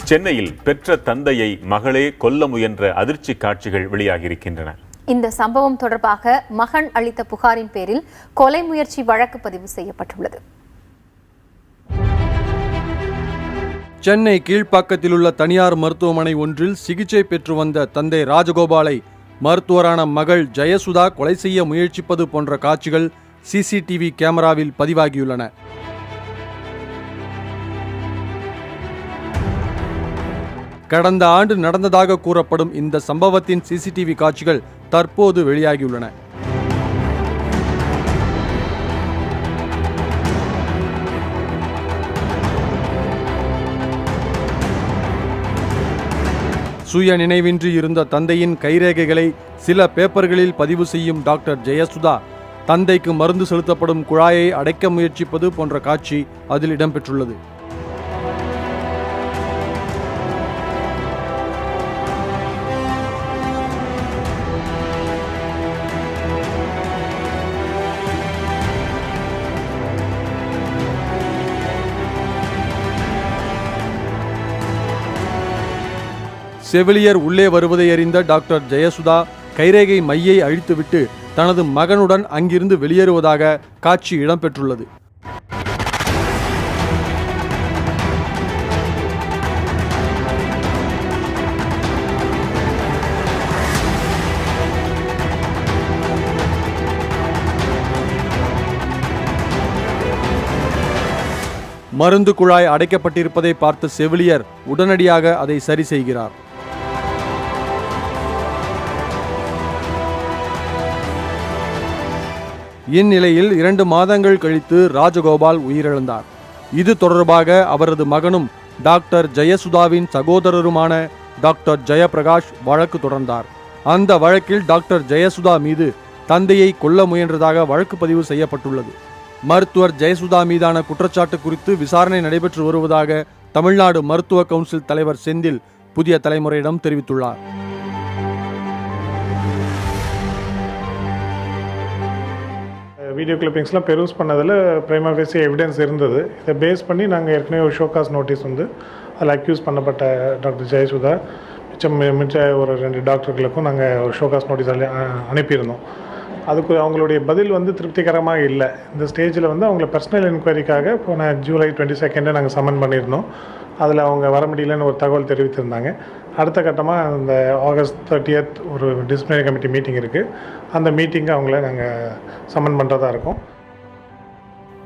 சென்னையில் பெற்ற தந்தையை மகளே கொல்ல முயன்ற அதிர்ச்சி காட்சிகள் வெளியாகியிருக்கின்றன. இந்த சம்பவம் தொடர்பாக மகன் அளித்த புகாரின் பேரில் கொலை முயற்சி வழக்கு பதிவு செய்யப்பட்டுள்ளது. சென்னை கீழ்ப்பாக்கத்தில் உள்ள தனியார் மருத்துவமனை ஒன்றில் சிகிச்சை பெற்று வந்த தந்தை ராஜகோபாலை மருத்துவரான மகள் ஜெயசுதா கொலை செய்ய முயற்சிப்பது போன்ற காட்சிகள் சிசிடிவி கேமராவில் பதிவாகியுள்ளன. கடந்த ஆண்டு நடந்ததாக கூறப்படும் இந்த சம்பவத்தின் சிசிடிவி காட்சிகள் தற்போது வெளியாகியுள்ளன. சுய நினைவின்றி இருந்த தந்தையின் கைரேகைகளை சில பேப்பர்களில் பதிவு செய்யும் டாக்டர் ஜெயசுதா தந்தைக்கு மருந்து செலுத்தப்படும் குழாயை அடைக்க முயற்சிப்பது போன்ற காட்சி அதில் இடம்பெற்றுள்ளது. செவிலியர் உள்ளே வருவதை அறிந்த டாக்டர் ஜெயசுதா கைரேகை மையை அழித்துவிட்டு தனது மகனுடன் அங்கிருந்து வெளியேறுவதாக காட்சி இடம்பெற்றுள்ளது. மருந்து குழாய் அடைக்கப்பட்டிருப்பதை பார்த்த செவிலியர் உடனடியாக அதை சரி செய்கிறார். இந்நிலையில் 2 மாதங்கள் கழித்து ராஜகோபால் உயிரிழந்தார். இது தொடர்பாக அவரது மகனும் டாக்டர் ஜெயசுதாவின் சகோதரருமான டாக்டர் ஜெயபிரகாஷ் வழக்கு தொடர்ந்தார். அந்த வழக்கில் டாக்டர் ஜெயசுதா மீது தந்தையை கொல்ல முயன்றதாக வழக்கு பதிவு செய்யப்பட்டுள்ளது. மருத்துவர் ஜெயசுதா மீதான குற்றச்சாட்டு குறித்து விசாரணை நடைபெற்று வருவதாக தமிழ்நாடு மருத்துவ கவுன்சில் தலைவர் செந்தில் புதிய தலைமுறையிடம் தெரிவித்துள்ளார். வீடியோ கிளிப்பிங்ஸ்லாம் பெருஸ் பண்ணதில் பிரைமா ஃபேசி எவிடன்ஸ் இருந்தது. இதை பேஸ் பண்ணி நாங்கள் ஏற்கனவே ஒரு ஷோகாஸ் நோட்டீஸ் வந்து அதில் அக்யூஸ் பண்ணப்பட்ட டாக்டர் ஜெயசுதா மிச்ச ஒரு 2 டாக்டர்களுக்கும் நாங்கள் ஒரு ஷோகாஸ் நோட்டீஸ் அனுப்பியிருந்தோம். அதுக்கு அவங்களுடைய பதில் வந்து திருப்திகரமாக இல்லை. இந்த ஸ்டேஜில் வந்து அவங்கள பர்சனல் என்கொயரிக்காக போன ஜூலை 22 நாங்கள் சம்மன் பண்ணியிருந்தோம். அதில் அவங்க வர முடியலன்னு ஒரு தகவல் தெரிவித்திருந்தாங்க. அடுத்த கட்டமாக இந்த ஆகஸ்ட் 30 ஒரு டிசிப்ளினரி கமிட்டி மீட்டிங் இருக்குது. அந்த மீட்டிங்கை அவங்கள நாங்கள் சம்மன் பண்ணுறதா இருக்கோம்.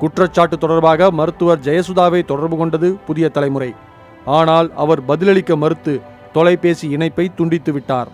குற்றச்சாட்டு தொடர்பாக மருத்துவர் ஜெயசுதாவை தொடர்பு கொண்டது புதிய தலைமுறை. ஆனால் அவர் பதிலளிக்க மறுத்து தொலைபேசி இணைப்பை துண்டித்து விட்டார்.